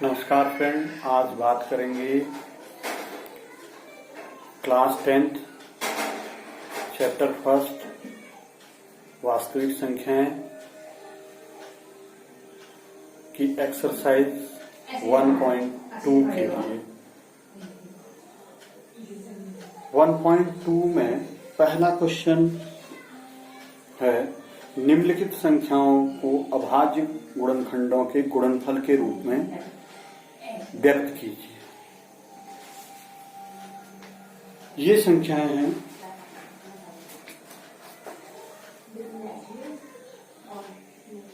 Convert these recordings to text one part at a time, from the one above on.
नमस्कार फ्रेंड, आज बात करेंगे क्लास 10th चैप्टर फर्स्ट वास्तविक संख्याएं की एक्सरसाइज 1.2 के लिए 1.2 में पहला क्वेश्चन है निम्नलिखित संख्याओं को अभाज्य गुणनखंडों के गुणनफल के रूप में व्यक्त कीजिए। ये संख्याएं हैं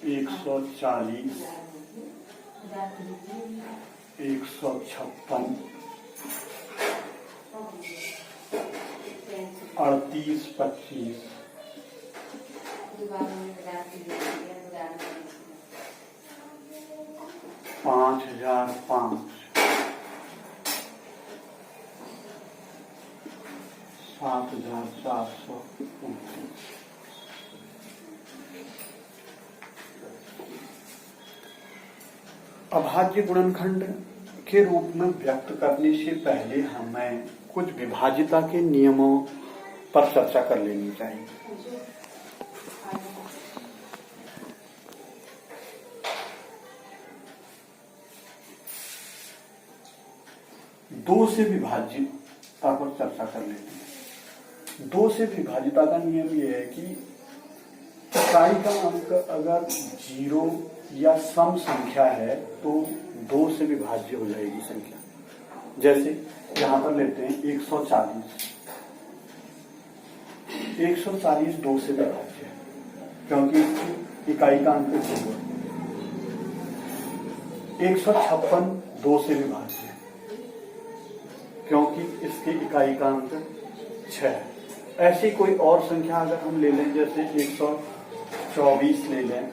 140, 156, 38, 25, 5005, 7429। अभाज्य गुणनखंड के रूप में व्यक्त करने से पहले हमें कुछ विभाज्यता के नियमों पर चर्चा कर लेनी चाहिए। दो से विभाज्यता पर चर्चा कर लेते हैं। दो से विभाज्यता का नियम यह है कि इकाई का अंक अगर 0 या सम संख्या है तो 2 से विभाज्य हो जाएगी संख्या। जैसे यहां पर लेते हैं 140। 140 2 से विभाज्य है क्योंकि इसकी इकाई का अंक 0 है। 156 2 से विभाज्य है क्योंकि इसकी इकाई का अंक 6 है। ऐसी कोई और संख्या अगर हम ले लें, जैसे 124 ले लें,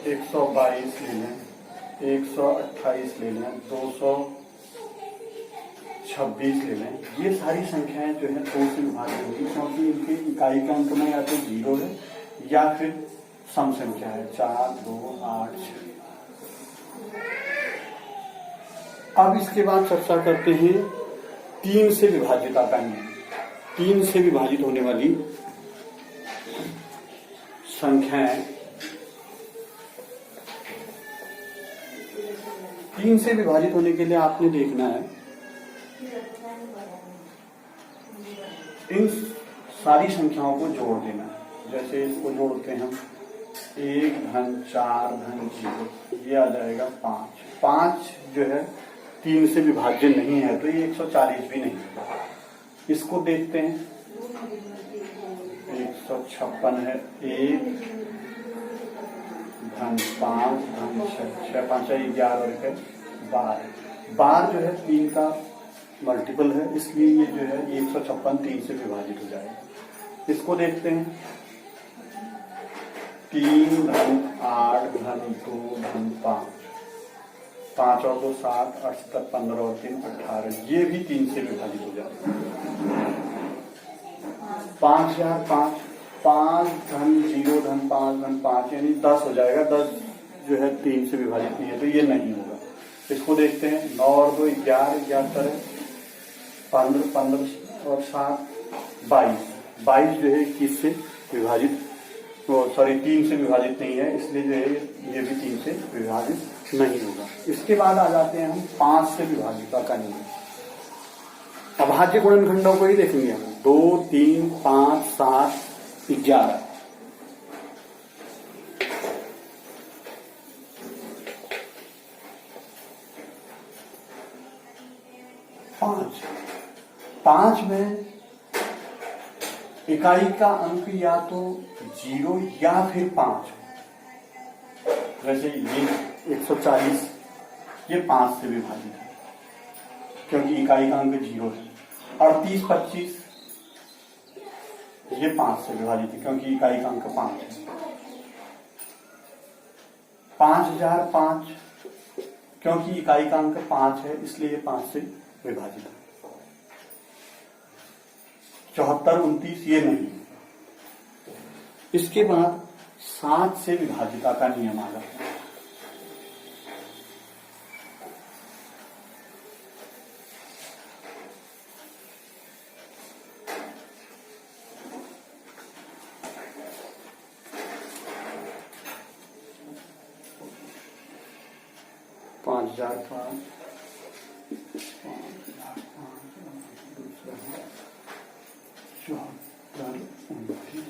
122 ले लें, 128 ले लें, 226 ले लें, ये सारी संख्याएं जो है 2 से विभाज्य होगी क्योंकि इनकी इकाई का अंक में या तो 0 है या फिर सम संख्या है 4, 2, 8, 6। अब इसके बाद चर्चा करते हैं 3 से विभाज्यता का नियम। 3 से विभाजित होने वाली संख्याएं 3 से विभाजित होने के लिए आपने देखना है इन सारी संख्याओं को जोड़ देना है। जैसे इसको जोड़ते हैं हम 1 धन 4 धन 0, ये आ जाएगा 5। 5 जो है 3 से विभाज्य नहीं है तो ये 140 भी नहीं है। इसको देखते हैं 156 है 1 धन 5 धन 6, 5 11 और 12। 12 जो है 3 का मल्टीपल है, इसलिए ये जो है 156 3 से विभाजित हो जाएगा। इसको देखते हैं 3 धन 8 धन 2 धन 5, 5 और 2 7, 8 7 15 और 3 18, ये भी 3 से विभाजित हो जाएगा। 5005, 5 धन 0 धन 5 धन 5 यानी 10 हो जाएगा। 10 जो है 3 से विभाजित नहीं है तो ये नहीं होगा। इसको देखते हैं 9 और 2 11, 11 15, 15 और 7 22, 22 जो है 21 से विभाजित 3 से विभाजित नहीं है, इसलिए जो है ये भी 3 से विभाजित नहीं होगा। इसके बाद आ जाते हैं हम 5 से विभाजितता का नियम। अभाज्य गुणनखंडों को ही देखेंगे हम 2, 3, 5, 7, 11। पांच में इकाई का अंक या तो 0 या फिर 5। जैसे ये 140 ये 5 से विभाजित है क्योंकि इकाई का अंक 0 है। 38, 25 ये 5 से विभाजित है क्योंकि इकाई का अंक 5 है। 5005 क्योंकि इकाई का अंक 5 है इसलिए ये 5 से विभाजित है। 74, 29 ये नहीं। इसके बाद 7 से विभाजिता का नियम आ जाता है। 5005, दूसरा है 7429।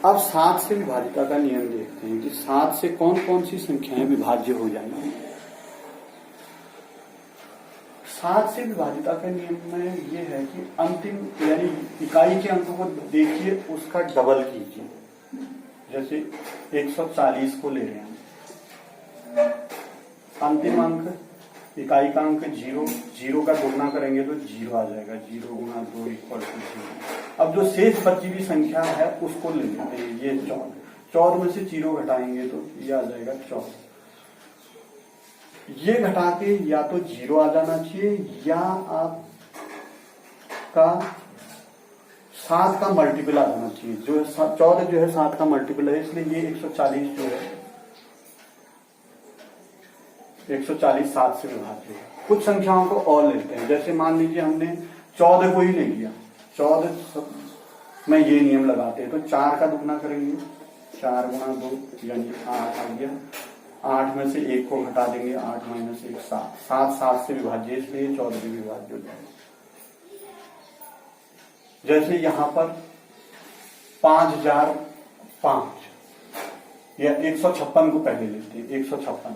अब 7 से विभाजिता का नियम देखते हैं कि 7 से कौन कौन सी संख्याएं विभाज्य हो जाएंगी। 7 से विभाजिता का नियम में ये है कि अंतिम यानी इकाई के अंक को देखिए, उसका डबल कीजिए। जैसे 140 को ले रहे हैं, अंतिम अंक इकाई का अंक 0, 0 का गुणा करेंगे तो 0 आ जाएगा, 0 गुणा 2 इक्वल टू 0। अब जो शेष बची हुई संख्या है उसको ले लेते हैं, ये 14, 14 में से 0 घटाएंगे तो ये आ जाएगा 14। ये घटा के या तो 0 आ जाना चाहिए या आपका 7 का मल्टीपल आ जाना चाहिए। जो 14 जो है 7 का मल्टीपल है, इसलिए ये 140 जो है 140 7 से विभाज्य है। कुछ संख्याओं को और लेते हैं, जैसे मान लीजिए हमने 14 को ही ले लिया, 14 में ये नियम लगाते हैं तो 4 का दुगना करेंगे, 4 गुणा 2 यानी 8 आ गया। 8 में से 1 को घटा देंगे, 8 माइनस 1 7, 7 7 से विभाज्य, इसलिए 14 भी विभाज्य हो जाएगा। जैसे यहां पर 5005 या 156 को पहले लेते हैं, 156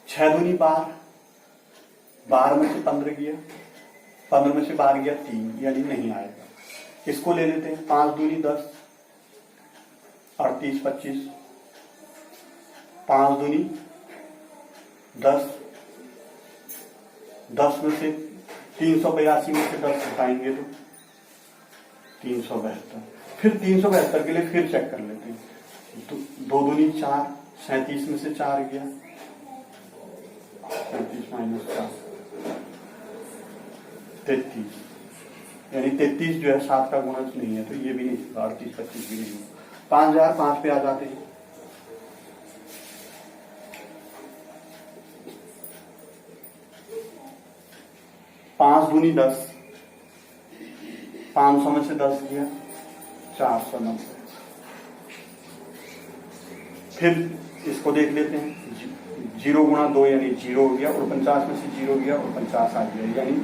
6 दूनी 12, 12 में से 15 गया, 15 में से 12 गया 3, यानी नहीं आएगा। इसको ले लेते हैं, 5 दूनी 10, 38 25, 5 दूनी 10, 10 में से 382 में से 10 घटाएंगे तो 372। फिर 372 के लिए फिर चेक कर लेते हैं, तो 2 दूनी 4, 37 में से 4 गया, 37 माइनस 4 33, यानी 33 जो है 7 का गुणज नहीं है, तो ये भी नहीं, 38 25 भी नहीं। 5005 पे आ जाते हैं, पांच दूनी 10, 500 में से 10 गया, 490। फिर इसको देख लेते हैं, 0 गुणा 2 यानी 0 हो गया, और 50 में से 0 गया और 50 आ गया, यानी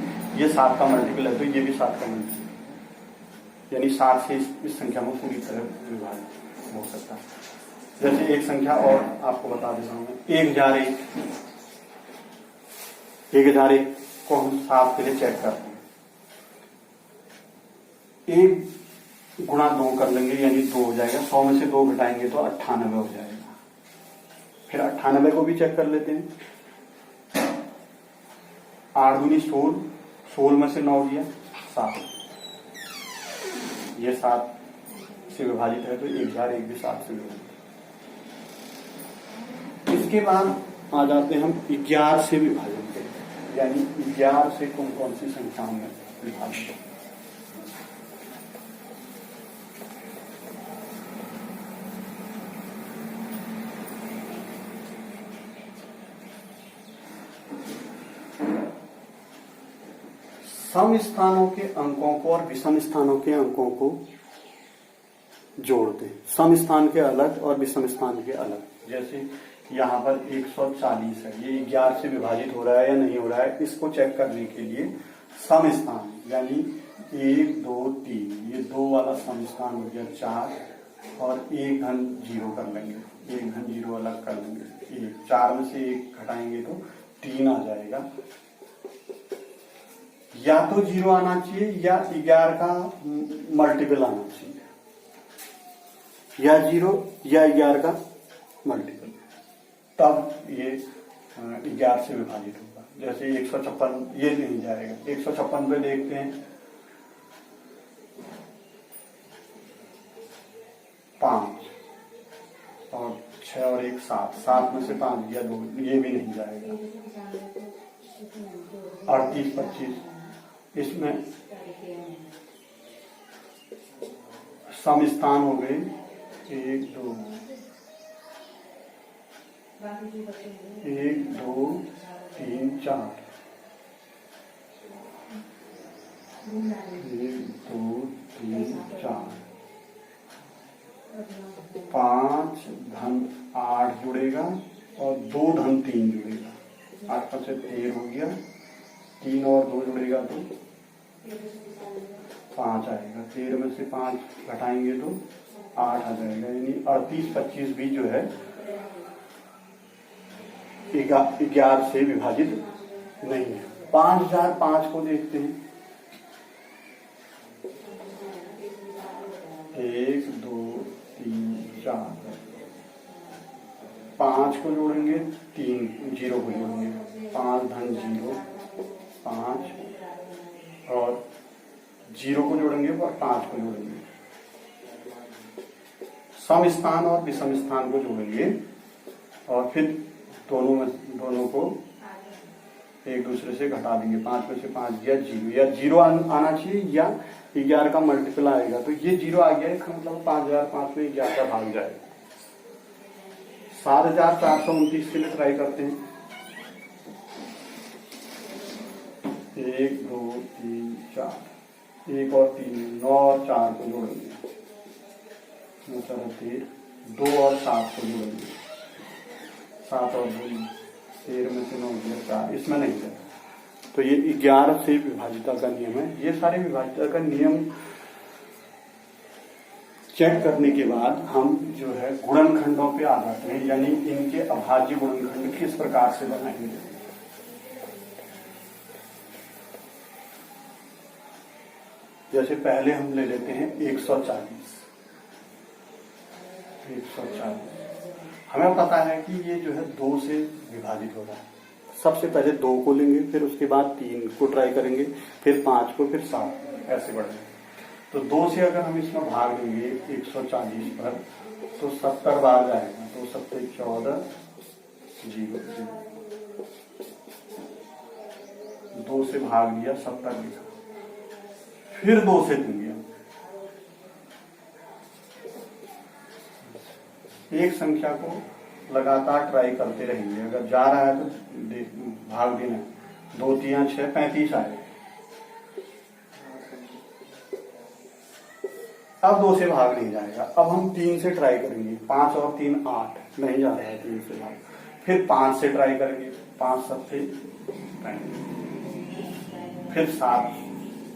ये 7 का मल्टीपल है, तो ये भी 7 का मल्टीपल, यानी 7 से इस संख्या में पूरी तरह विभाजित हो सकता है। जैसे एक संख्या और आपको बता देता हूं, 1001, 1001 को हम 7 के लिए चेक करते हैं, 1 गुणा 2 कर लेंगे यानी 2 हो जाएगा, 100 में से 2 घटाएंगे तो 98 हो जाएगा। फिर 98 को भी चेक कर लेते हैं, 8 दूनी 16, 16 में से 9 गया 7, ये 7 से विभाजित है, तो 1001 भी 7 से विभाजित। इसके बाद आ जाते हैं हम 11 से विभाजन पे, यानी 11 से कौन कौन सी संख्याओं में विभाजित है। सम स्थानों के अंकों को और विषम स्थानों के अंकों को जोड़ दें, सम स्थान के अलग और विषम स्थान के अलग। जैसे यहाँ पर 140 है, ये 11 से विभाजित हो रहा है या नहीं हो रहा है, इसको चेक करने के लिए सम स्थान यानी 1 2 3, ये 2 वाला सम स्थान हो गया 4, और 1 घन 0 कर लेंगे, 1 घन 0 अलग कर लेंगे, 4 में से 1 घटाएंगे तो 3 आ जाएगा। या तो 0 आना चाहिए या 11 का मल्टीपल आना चाहिए, या 0 या 11 का मल्टीपल, तब ये 11 से विभाजित होगा। जैसे 156 ये नहीं जाएगा, 156 पे देखते हैं, 5 और 6 और 1 7, 7 में से 5 गया 2, ये भी नहीं जाएगा। 38 25, इसमें सम स्थान हो गए 1 2 1 2 3 4, 1 2 3 4, 5 धन 8 जुड़ेगा और 2 धन 3 जुड़ेगा। 8 5 से 13 हो गया, 3 और 2 जुड़ेगा तो 5 आएगा। 13 में से 5 घटाएंगे तो 8 आ जाएगा, यानी 38 25 भी जो है 11 से विभाजित नहीं है। 5005 को देखते हैं। 1 2 3 4, 5 को जोड़ेंगे, 3 0 को जोड़ेंगे, 5 धन 0 5 और 0 को जोड़ेंगे और 5 को जोड़ेंगे। सम स्थान और विषम स्थान को जोड़ेंगे और फिर दोनों को एक दूसरे से घटा देंगे। 5 में से 5 गया 0, या 0 आना चाहिए या 11 का मल्टीपल आएगा, तो ये 0 आ गया, इसका मतलब 5005 में 11 का भाग जाएगा। 7429 के लिए ट्राई करते हैं। 1 2 3 4, 1 और 3 9 और 4 को जोड़ेंगे, 9 4 13, 2 और 7 को जोड़ेंगे, 7 और 2 13 में से 9 गया 4, इसमें नहीं है। तो ये 11 से विभाजिता का नियम है। ये सारे विभाजिता का नियम चेक करने के बाद हम जो है गुणनखंडों पे आ जाते हैं, यानी इनके अभाज्य गुणनखंड किस प्रकार से बनाएंगे। जैसे पहले हम ले लेते हैं 140। हमें पता है कि ये जो है 2 से विभाजित होगा। सबसे पहले 2 को लेंगे, फिर उसके बाद 3 को ट्राई करेंगे, फिर 5 को, फिर 7, ऐसे बढ़ेंगे। तो 2 से अगर हम इसमें भाग देंगे 140 पर तो 70 बार जाएगा, तो 7 14 0 0। 2 से भाग दिया 70 लिखा, फिर 2 से देंगे। एक संख्या को लगातार ट्राई करते रहेंगे, अगर जा रहा है तो भाग देना। 2 3 6 35 आए। अब 2 से भाग नहीं जाएगा, अब हम 3 से ट्राई करेंगे। 5 और 3 8, नहीं जा रहा है 3 से भाग। फिर 5 से ट्राई करेंगे, 5 7 से, फिर 7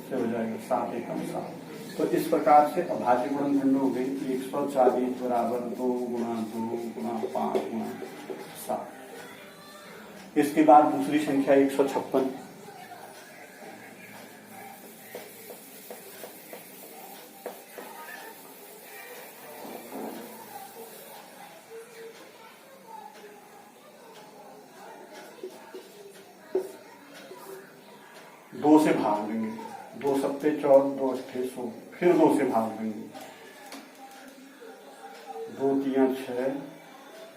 से हो जाएगा, 7 एकम 7। तो इस प्रकार से अभाज्य गुणनखंड हो गई। 140 बराबर 2 गुणा 2 गुणा 5 गुणा 7। इसके बाद दूसरी संख्या 156। दो से भाग देंगे, 2 7 14, 2 8 100, फिर 2 से भाग देंगे। 2 3 6,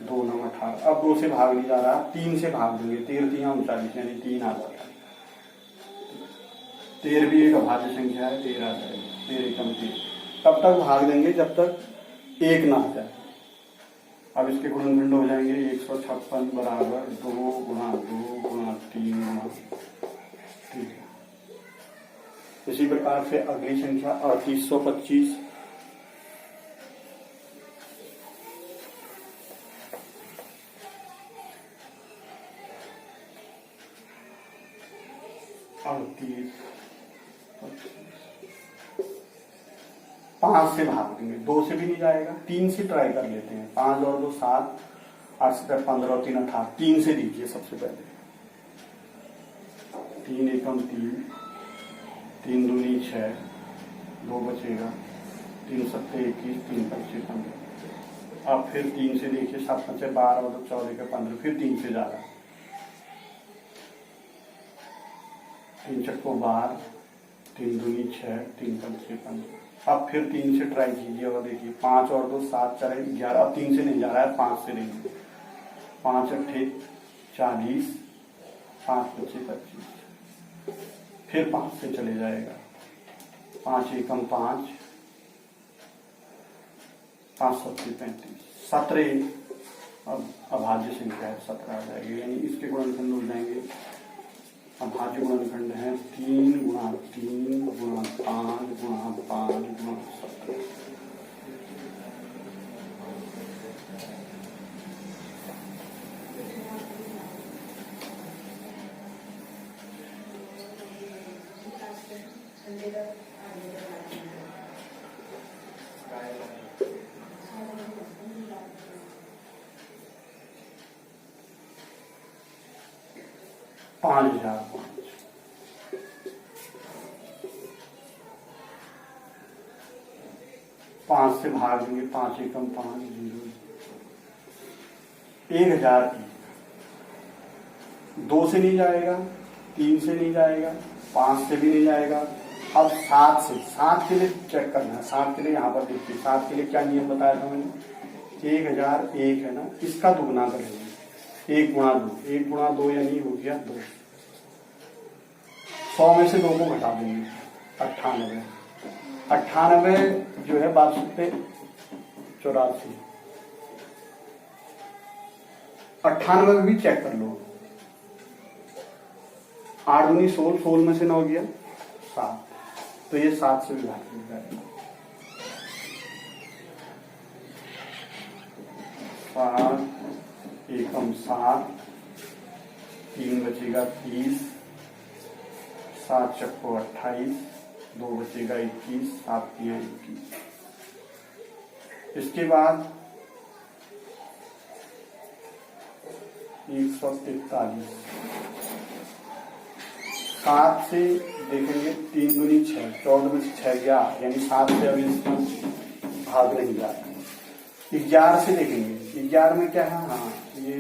2 9 18। अब 2 से भाग नहीं जा रहा, 3 से भाग देंगे। 13 3 39, यानी 3 आ जाता है। 13 भी एक अभाज्य संख्या है, 13 आ जाएगा। 13 एकम 13। तब तक भाग देंगे जब तक 1 ना आ जाए। अब इसके गुणनखंड हो जाएंगे 156 बराबर 2 गुणा 2 गुणा 3 गुणा 3। इसी प्रकार से अगली संख्या 3825। पांच से भाग देंगे, 2 से भी नहीं जाएगा, 3 से ट्राई कर लेते हैं। 5 और 2 7, 8 से 15 और 3 18। 3 से दीजिए सबसे पहले। 3 एकम 3, 3 दूनी 6, 2 बचेगा। 3 7 21, 3 25 15। अब फिर 3 से देखिए, 7 5 12 और 14 के 15, फिर 3 से जा रहा है। 3 6 12, 3 दूनी 6, 3 5 15। अब फिर 3 से ट्राई कीजिए और देखिए 5 और 2 7 4 11। अब 3 से नहीं जा रहा है, 5 से देंगे। 5 8 40, 5 25 25। फिर 5 से चले जाएगा। 5 एकम 5, 5 7 35, 17। अब अभाज्य संख्या है, 17 आ जाएगी, यानी इसके गुणनखंड हो जाएंगे। अभाज्य गुणनखंड है 3 गुणा 3 गुणा 5 गुणा 5 गुणा 17। ₹5000। 5 से भाग देंगे, 5 एकम 5, 1000 की। 2 से नहीं जाएगा, 3 से नहीं जाएगा, 5 से भी नहीं जाएगा। अब 7 से, 7 के लिए चेक करना है। 7 के लिए यहाँ पर देखिए, 7 के लिए क्या नियम बताया था मैंने, 1001 है ना, इसका दुगुना करेंगे, 1 गुणा 2, 1 गुणा 2 यानी हो गया 2। 100 में से 2 को घटा देंगे, 98। 98 जो है 62 84। 98 में भी चेक कर लो, 8 दूनी 16, 16 में से 9 गया 7, तो ये 7 से विभाजित हो जाएगा। 7 एकम 7, 3 बचेगा 30, 7 चक्को 28, 2 बचेगा 21, 7 तियां 21। इसके बाद 143। 7 से देखेंगे, 3 दूनी 6, 14 में से 6 गया, यानी 7 से अभी इसका भाग नहीं जा रहा है। 11 से देखेंगे, 11 में क्या है, हाँ ये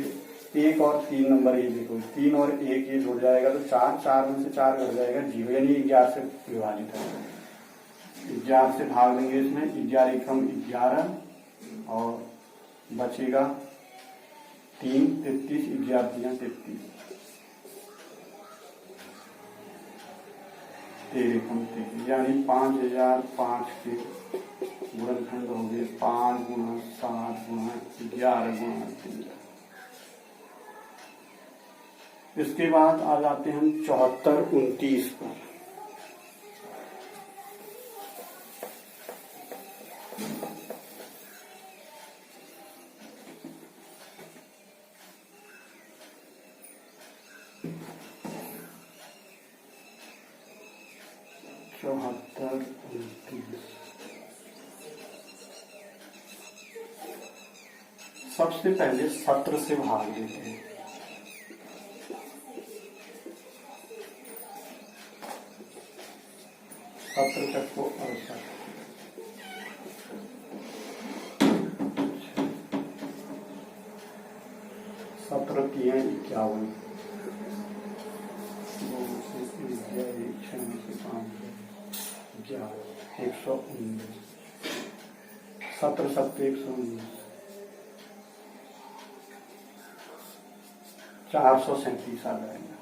1 और 3 नंबर, ये देखो 3 और 1 ये जुड़ जाएगा तो 4, 4 में से 4 घट जाएगा 0, यानी 11 से विभाजित है। 11 से भाग देंगे इसमें, 11 एकम 11 और बचेगा 3, 33, 11 तियां 33, 13 एकम 13, यानी 5005 के गुणनखंड हो गए 5 गुणा 7 गुणा 11 गुणा 13। इसके बाद आ जाते हैं हम 74, 29 पर। सबसे पहले 17 से भाग देते हैं। 17 चक्को 68, 17 तियां 51, 2 से 1, 6 में से 5, 11, 119, 17 7 119, 437 आ जाएगा।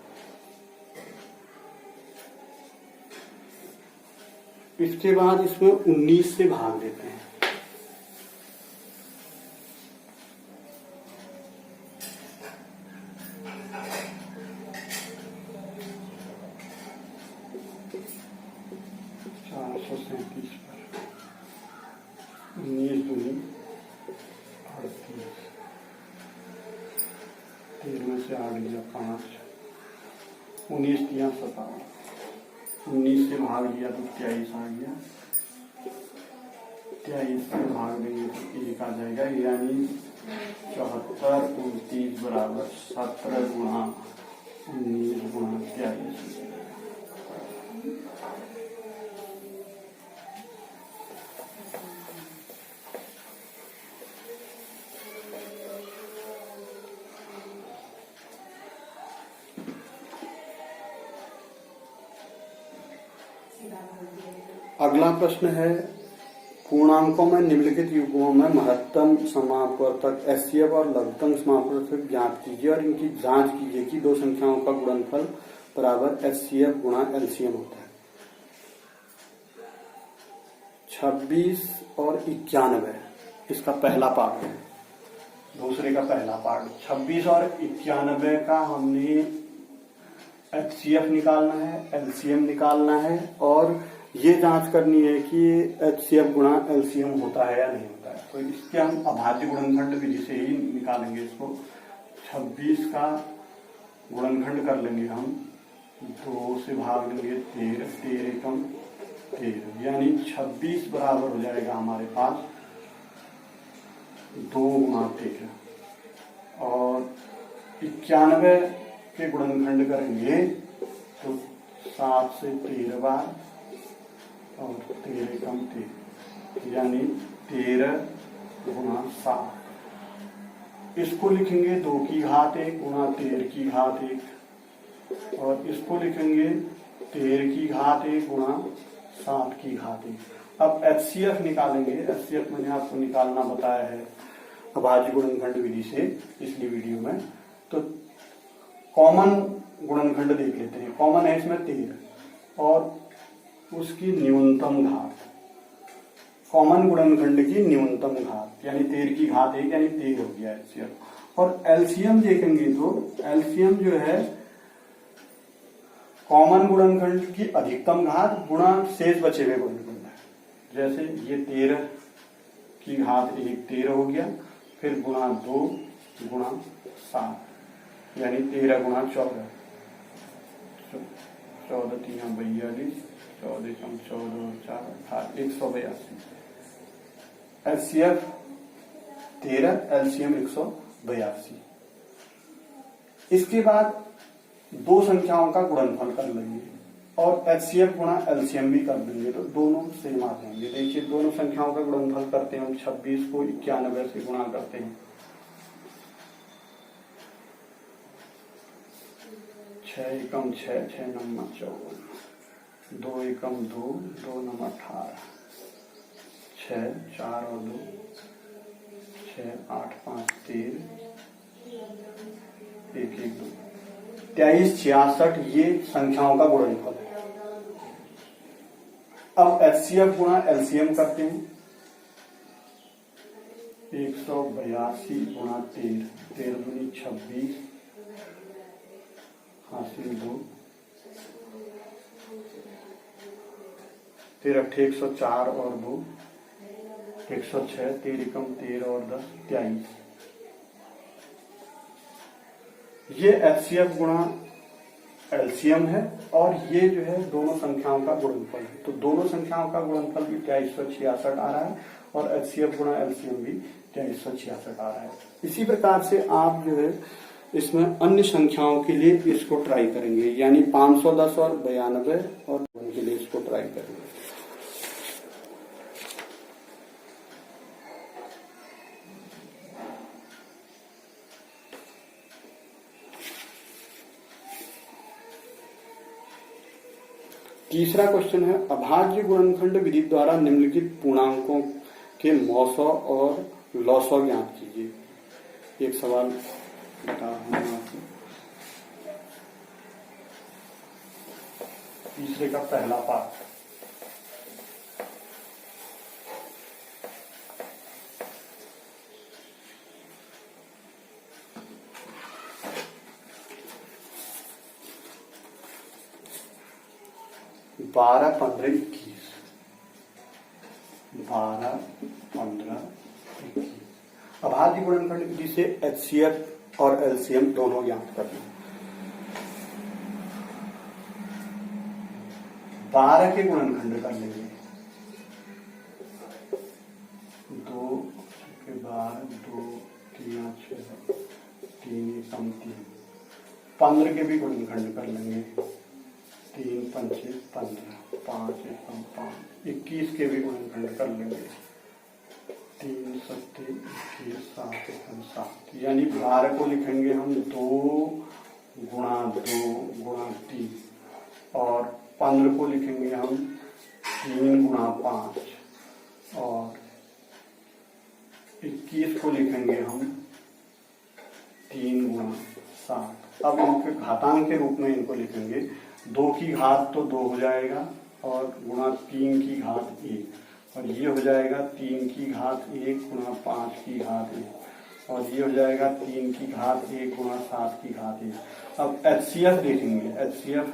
इसके बाद इसमें 19 से भाग देते हैं। पर 19 दूनी 38, 13 में से 8 लिया 5, 19 तियां 57, 19 से भाग लिया तो 23 आ गया, 23 से भाग देंगे तो 1 आ जाएगा, यानी 74, 29 बराबर 17 गुणा 19 गुणा 23। अगला प्रश्न है, पूर्णांकों में निम्नलिखित युग्मों में महत्तम समापवर्तक एचसीएफ और लघुत्तम समापवर्तक ज्ञात कीजिए और इनकी जांच कीजिए कि दो संख्याओं का गुणनफल बराबर एचसीएफ गुणा एलसीएम होता है। 26 और 91 इसका पहला पार्ट है, दूसरे का पहला पार्ट। 26 और 91 का हमने एचसीएफ निकालना है, एलसीएम निकालना है और ये जांच करनी है कि एचसीएफ गुणा एलसीएम होता है या नहीं होता है। तो इसके हम अभाज्य गुणनखंड विधि से ही निकालेंगे इसको। 26 का गुणनखंड कर लेंगे हम, 2 से भाग देंगे 13, 13 एकम 13, यानी 26 बराबर हो जाएगा हमारे पास 2 गुणा 13। और 91 के गुणनखंड करेंगे तो 7 से 13 बार और 13 कम 13, यानी 13 गुणा 7। इसको लिखेंगे 2 की घात 1 गुणा 13 की घात 1, और इसको लिखेंगे 13 की घात 1 गुणा 7 की घात 1। अब एचसीएफ निकालेंगे। एचसीएफ मैंने आपको निकालना बताया है अभाज्य गुणनखंड विधि से पिछली वीडियो में। तो कॉमन गुणनखंड देख लेते हैं। कॉमन है इसमें 13 और उसकी न्यूनतम घात, कॉमन गुणनखंड की न्यूनतम घात, यानी 13 की घात 1 यानी 13 हो गया एचसीएफ। और एलसीएम देखेंगे तो एलसीएम जो है कॉमन गुणनखंड की अधिकतम घात गुणा शेष बचे हुए गुणनखंड है। जैसे ये 13 की घात 1 13 हो गया, फिर गुणा 2 गुणा 7, यानी 13 गुणा 14, 14 3 42, 14 कम 14 और 4 18, 182। HCF 13, LCM 182। इसके बाद 2 संख्याओं का गुणनफल कर लेंगे और एचसीएफ गुणा एलसीएम भी कर देंगे, तो दोनों सेम आ जाएंगे। देखिए दोनों संख्याओं का गुणनफल करते हैं हम। 26 को 91 से गुणा करते हैं, 6 एकम 6, 6 नम्मा 54, 2 एकम 2, 2 नम्मा 18, 6 4 और 2 6 8 5 13, 1 1 2 23 66, ये संख्याओं का गुणनफल है। अब एचसीएफ गुणा एलसीएम करते हैं। 182 गुणा 13, 13 दूनी 26, हासिल 2, 13 104 और 2 106, 13 कम 13 और 10 23। ये एचसीएफ गुणा एलसीएम है और ये जो है दोनों संख्याओं का गुणनफल है। तो दोनों संख्याओं का गुणनफल भी 2366 आ रहा है और एचसीएफ गुणा एलसीएम भी 2366 आ रहा है। इसी प्रकार से आप जो है इसमें अन्य संख्याओं के लिए इसको ट्राई करेंगे, यानी 510 और 92 और के लिए इसको ट्राई करेंगे। तीसरा क्वेश्चन है अभाज्य गुणनखंड विधि द्वारा निम्नलिखित पूर्णांकों के मौसौ और लौसौ ज्ञात कीजिए। एक सवाल बता रहा हूं आपको। तीसरे का पहला पाठ। बारह 15 21, 12 15 21। अभाज्य गुणनखंड विधि से एचसीएफ और एलसीएम दोनों ज्ञात करना। 12 के गुणनखंड कर लेंगे। 2 के 12, 2 3 6, 3 कम 3। 15 के भी गुणनखंड कर लेंगे। 3 5 15, 5 एकम 5। 21 के भी गुणनखंड कर लेंगे। 3 7 21, 7 एकम 7, यानी 12 को लिखेंगे हम 2 गुणा 2 गुणा 3 और 15 को लिखेंगे हम 3 गुणा 5 और 21 को लिखेंगे हम 3 गुणा 7। अब इनके घातांक के रूप में इनको लिखेंगे। 2 की घात तो 2 हो जाएगा और गुणा 3 की घात 1, और ये हो जाएगा 3 की घात 1 गुणा 5 की घात 1, और ये हो जाएगा 3 की घात 1 गुणा 7 की घात 1। अब एचसीएफ देखेंगे, एचसीएफ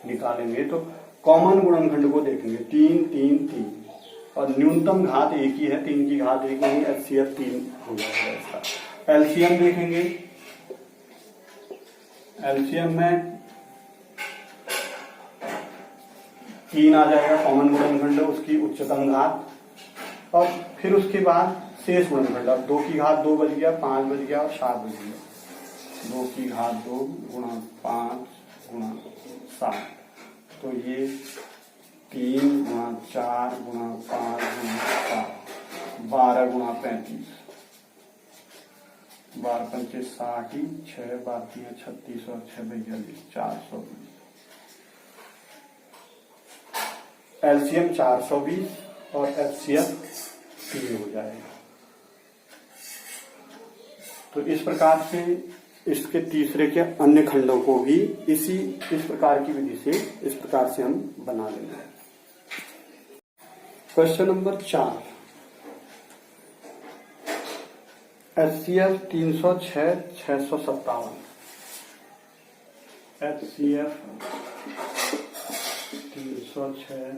निकालेंगे तो कॉमन गुणनखंड को देखेंगे। 3 3 3 और न्यूनतम घात 1 ही है, 3 की घात 1 नहीं, एचसीएफ 3 हो जाएगा इसका। एलसीएम देखेंगे। एलसीएम में 3 आ जाएगा कॉमन गुणनखंड उसकी उच्चतम घात, और फिर उसके बाद शेष गुणनखंड। अब 2 की घात 2 बच गया, 5 बच गया और 7 बच गया। 2 की घात 2 गुणा 5 गुणा 7, तो ये 3 गुणा 4 गुणा 5 गुणा 7, 12 गुणा 35, 12 पंचे 60, 6 12 36 और 6 42, 420। एलसीएम 420 और एचसीएफ 3 हो जाएगा। तो इस प्रकार से इसके तीसरे के अन्य खंडों को भी इस प्रकार की विधि से इस प्रकार से हम बना लेंगे। Question number 4, HCF 306 657, HCF 306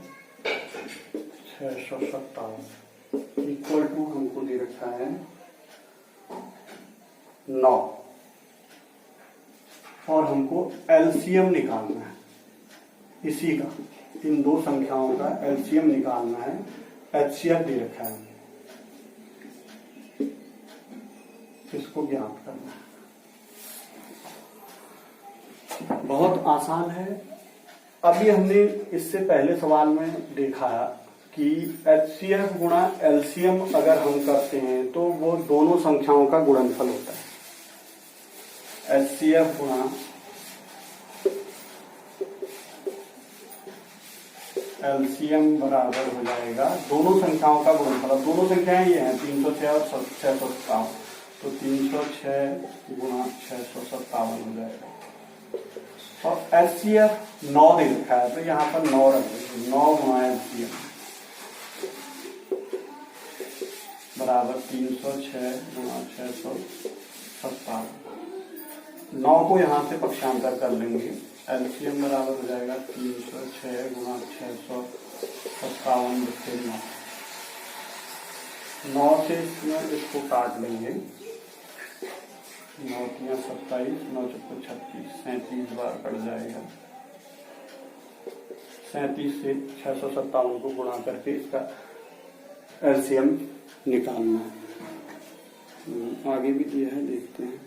657 equal to हमको दे रखा है 9, और हमको एलसीएम निकालना है इसी का, इन दो संख्याओं का एलसीएम निकालना है। एचसीएफ दे रखा है, इसको ज्ञात करना है। बहुत आसान है। अभी हमने इससे पहले सवाल में देखा कि एचसीएफ गुणा एलसीएम अगर हम करते हैं तो वो दोनों संख्याओं का गुणनफल होता है। एचसीएफ गुणा एलसीएम बराबर हो जाएगा दोनों संख्याओं का गुणनफल। दोनों संख्याएं ये हैं 306 और 657, तो 306 गुणा 657 हो जाएगा। और एचसीएफ 9 दे रखा है, तो यहाँ पर 9 रख देंगे। 9 गुणा एचसीएफ बराबर 306 गुणा 657। 9 को यहाँ से पक्षांतर कर लेंगे। एलसीएम बराबर हो जाएगा 306 गुणा 657 बटे 9। 9 से इसको काट लेंगे। 9 3 27, 9 4 36, 37 बार कट जाएगा। 37 से 657 को गुणा करके इसका एलसीएम निकालना है। आगे भी दिया है, देखते हैं।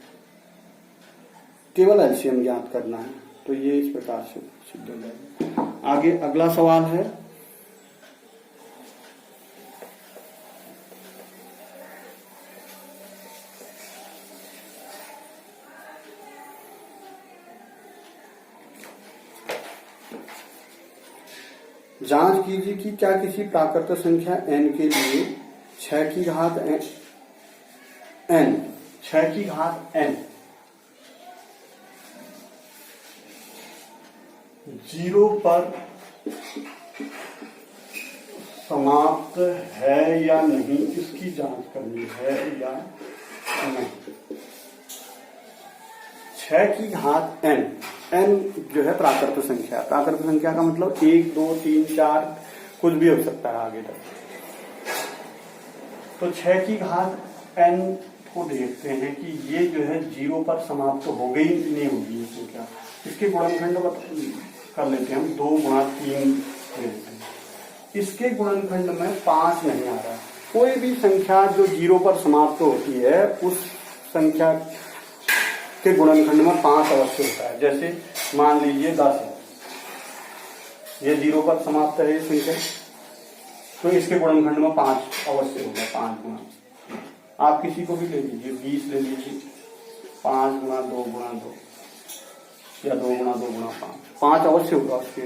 केवल एलसीएम ज्ञात करना है, तो ये इस प्रकार से सिद्ध हो जाएगा। आगे अगला सवाल है जांच कीजिए कि क्या किसी प्राकृत संख्या n के लिए 6 की घात n 0 पर समाप्त है या नहीं, इसकी जांच करनी है या नहीं। 6 की घात n जो है प्राकृत संख्या। प्राकृत संख्या का मतलब 1 2 3 4 कुछ भी हो सकता है आगे तक। तो 6 की घात n को देखते हैं कि ये जो है 0 पर समाप्त हो गई नहीं होगी ये संख्या। इसके गुणनखंड कर लेते हैं हम। 2 गुणा 3 लेते हैं। इसके गुणनखंड में 5 नहीं आ रहा। कोई भी संख्या जो 0 पर समाप्त होती है उस संख्या के गुणनखंड में 5 अवश्य होता है। जैसे मान लीजिए 10 है, ये 0 पर समाप्त है ये संख्या, तो इसके गुणनखंड में 5 अवश्य होगा। 5 गुणा, आप किसी को भी ले लीजिए, 20 ले लीजिए, 5 गुणा 2 गुणा 2 या 2 गुणा 2 गुणा 5 अवश्य होगा उसके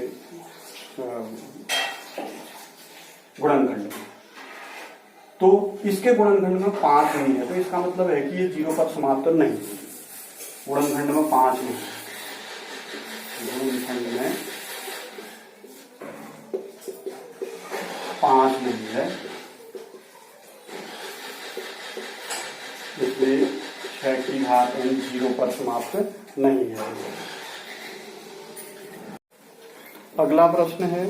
गुणनखंड में। तो इसके गुणनखंड में 5 नहीं है, तो इसका मतलब है कि ये 0 पर समाप्त नहीं है। गुणनखंड में 5 नहीं, गुणनखंड में 5 नहीं है, इसलिए 6 की घात n 0 पर समाप्त नहीं है। अगला प्रश्न है,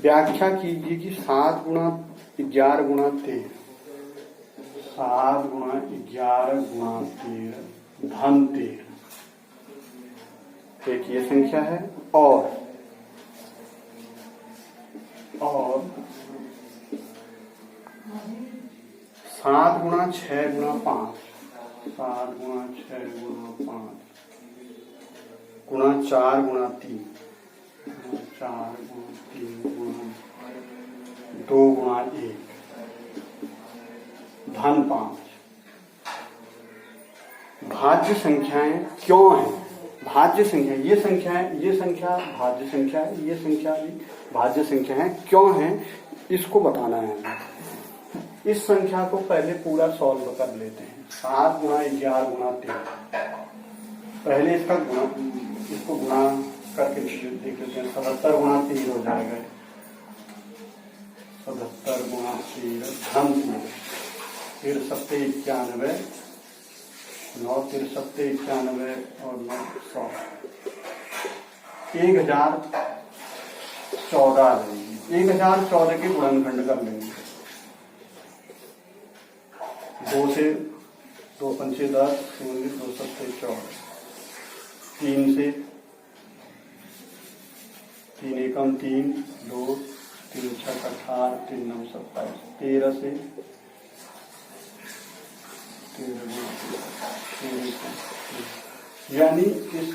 व्याख्या कीजिए कि 7 गुणा 11 गुणा 13, 7 गुणा 11 गुणा 13 धन 13 एक ये संख्या है, और और 7 गुणा 6 गुणा 5, 7 गुणा 6 गुणा 5 गुणा 4 गुणा 3, 4 गुणा 3 गुणा 2 गुणा 1 धन 5। भाज्य संख्याएं क्यों हैं? भाज्य संख्या, ये संख्या भाज्य संख्या है, ये संख्या भी भाज्य संख्या है, क्यों है इसको बताना है हमें। इस संख्या को पहले पूरा सॉल्व कर लेते हैं। 7 गुणा 11 गुणा 3, पहले इसको गुणा करके देख लेते हैं। 77 गुणा 3 हो जाएगा, 77 गुणा 3 धन 3, फिर 7 91, 9 फिर 7 91 और 9 100, 1014 आ जाएगी। 1014 के गुणनखंड कर लेंगे। 2 से 2 पंचे 10, 2 7 14, 3 से 3 एकम 3, 2 3 6 18, 3 9 27, 13 से 13, यानी इस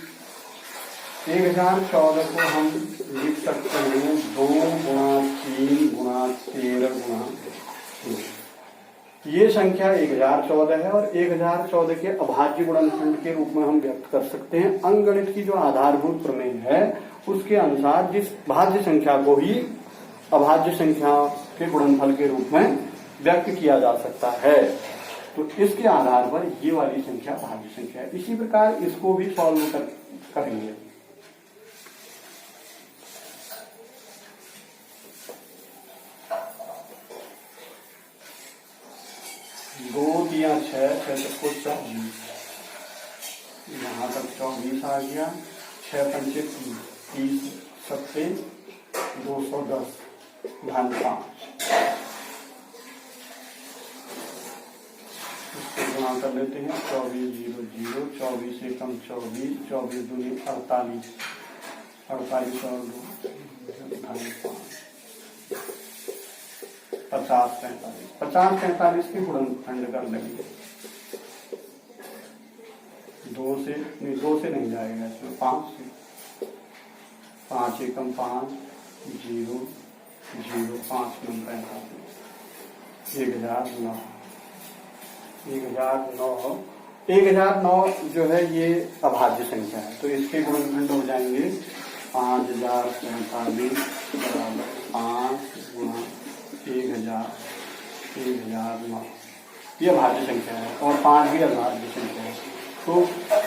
1014 को हम लिख सकते हैं 2 गुणा 3 गुणा 13 गुणा 3। ये संख्या 1014 है और 1014 के अभाज्य गुणनखंड के रूप में हम व्यक्त कर सकते हैं। अंकगणित की जो आधारभूत प्रमेय है उसके अनुसार जिस भाज्य संख्या को ही अभाज्य संख्या के गुणनफल के रूप में व्यक्त किया जा सकता है, तो इसके आधार पर ये वाली संख्या भाज्य संख्या है। इसी प्रकार इसको भी सॉल्व करेंगे। दो दिया 6, 6 सबको 24, यहाँ तक 24 आ गया। 6 पंचे 30, 7 210 धन 5। गुणा कर लेते हैं। 24 0 0, 24 से कम 24, 24 दूनी 48, 48 और 2 50 45, 50 45 के गुणनखंड कर लेंगे। 2 से नहीं जाएगा इसमें, 5 से। 5 एकम 5, 0 0, 5 नंबर 1009। 1009 जो है ये अभाज्य संख्या है, तो इसके गुणनखंड हो जाएंगे 5045 बराबर 5 गुणा 1009। ये अभाज्य संख्या है और 5 भी अभाज्य संख्या है, तो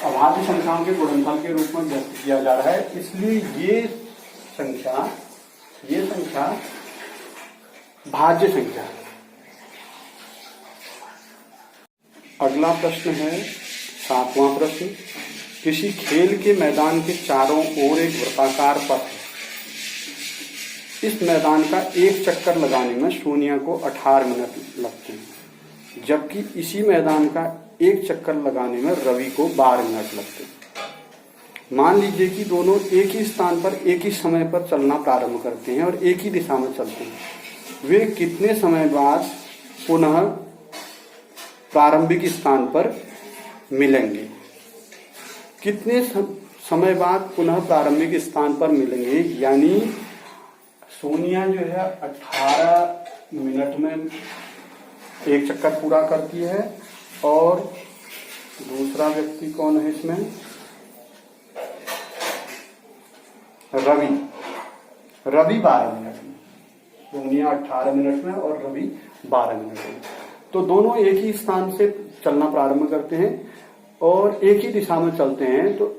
अभाज्य संख्याओं के गुणनफल के रूप में व्यक्त किया जा रहा है, इसलिए ये संख्या भाज्य संख्या है। अगला प्रश्न है 7वां प्रश्न। किसी खेल के मैदान के चारों ओर एक वृत्ताकार पथ है। इस मैदान का एक चक्कर लगाने में सोनिया को 18 मिनट लगते हैं, जबकि इसी मैदान का एक चक्कर लगाने में रवि को 12 मिनट लगते हैं। मान लीजिए कि दोनों एक ही स्थान पर एक ही समय पर चलना प्रारंभ करते हैं और एक ही दिशा में चलते हैं। वे कितने समय बाद पुनः प्रारंभिक स्थान पर मिलेंगे? कितने समय बाद पुनः प्रारंभिक स्थान पर मिलेंगे? यानी सोनिया जो है 18 मिनट में एक चक्कर पूरा करती है और दूसरा व्यक्ति कौन है इसमें? रवि 12 मिनट में। सोनिया 18 मिनट में और रवि 12 मिनट में। तो दोनों एक ही स्थान से चलना प्रारंभ करते हैं और एक ही दिशा में चलते हैं, तो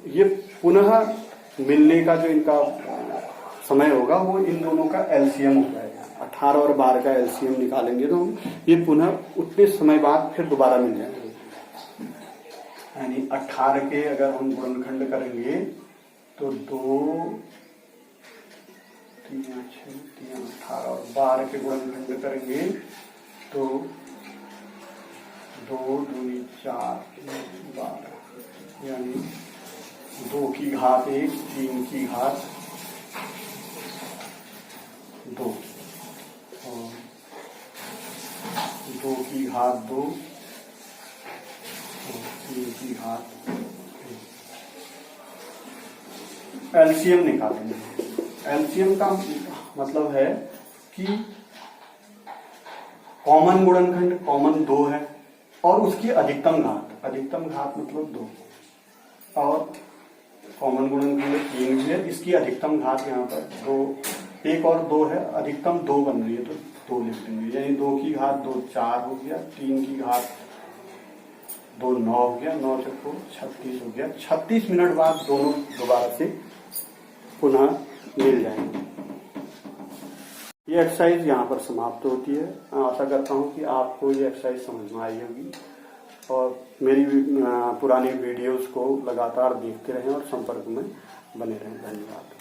ये पुनः मिलने का जो इनका समय होगा वो इन दोनों का एलसीएम हो जाएगा। 18 और 12 का एलसीएम निकालेंगे तो ये पुनः उतने समय बाद फिर दोबारा मिल जाएंगे। यानी 18 के अगर हम गुणनखंड करेंगे तो 2 3 6 3 18 और 12 के गुणनखंड करेंगे तो 2 दूनी 4 12, यानी 2 की घात 1, 3 की घात 2 और 2 की घात 2 और 3 की घात 3। एलसीएम निकालेंगे। एलसीएम का मतलब है कि कॉमन गुणनखंड कॉमन 2 है और उसकी अधिकतम घात मतलब 2 और कॉमन गुणनखंड 3 भी है, इसकी अधिकतम घात यहाँ पर 2, 1 और 2 है, अधिकतम 2 बन रही है तो 2 लिख देंगे। यानी 2 की घात 2 4 हो गया, 3 की घात 2 9 हो गया, 9 चक्को 36 हो गया। 36 मिनट बाद दोनों दोबारा से पुनः मिल जाएंगे। ये एक्सरसाइज यहाँ पर समाप्त होती है। आशा करता हूँ कि आपको ये एक्सरसाइज समझ में आई होगी और मेरी पुरानी वीडियोस को लगातार देखते रहें और संपर्क में बने रहें। धन्यवाद।